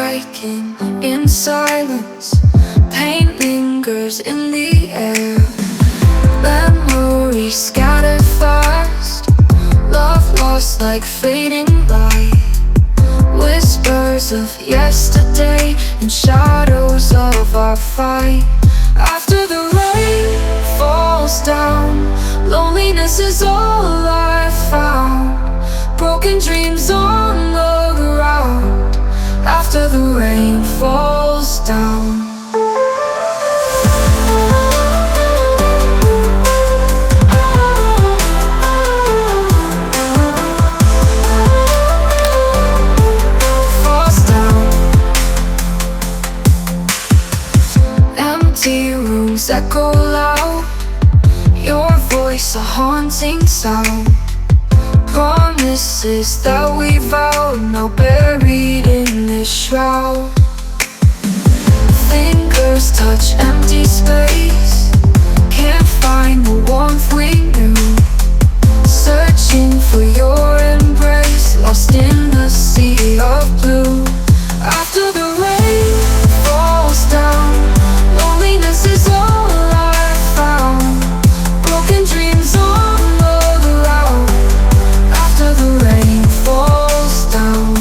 breaking in silence. Pain lingers in the air. Memories scattered fast. Love lost like fading light. Whispers of yesterday and shadows of our fight. After the rain falls down, loneliness is all I found. Broken dreams on the ground. After the rain falls down. Empty rooms echo loud. Your voice a haunting sound. Promises that we vowed, now buried in this shroud. Fingers touch empty space. Can't find the warmth we knew. Searching for your embrace, lost in the sea of blue. After the rain falls down, loneliness is all I found. Broken dreams on the ground. After the rain falls down.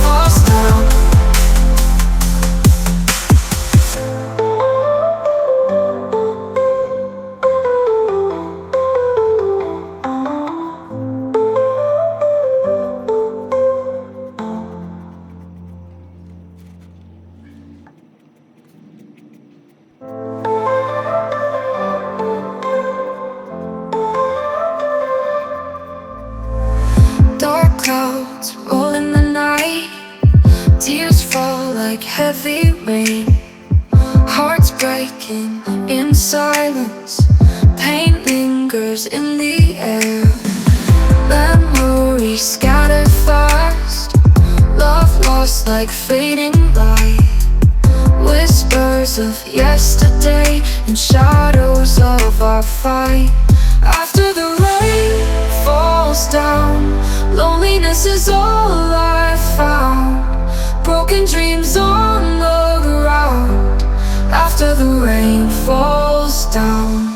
Falls down. Dark clouds roll in the night. Tears fall like heavy rain. Hearts breaking in silence. Pain lingers in the air. Memories scattered fast. Love lost like fading light. Whispers of yesterday and shadows of our fight. After the rain falls down, loneliness is all I found. Broken dreams on the ground. After the rain falls down.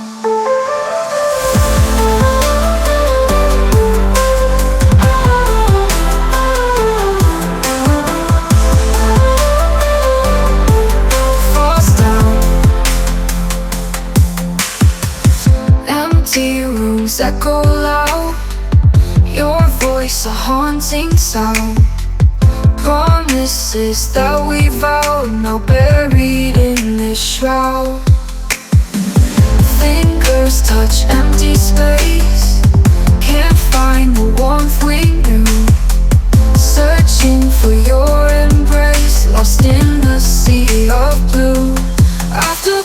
Falls down. Empty rooms echo loud. Your voice a haunting sound. Promises that we vowed, now buried in this shroud. Fingers touch empty space. Can't find the warmth we knew. Searching for your embrace, lost in the sea of blue. After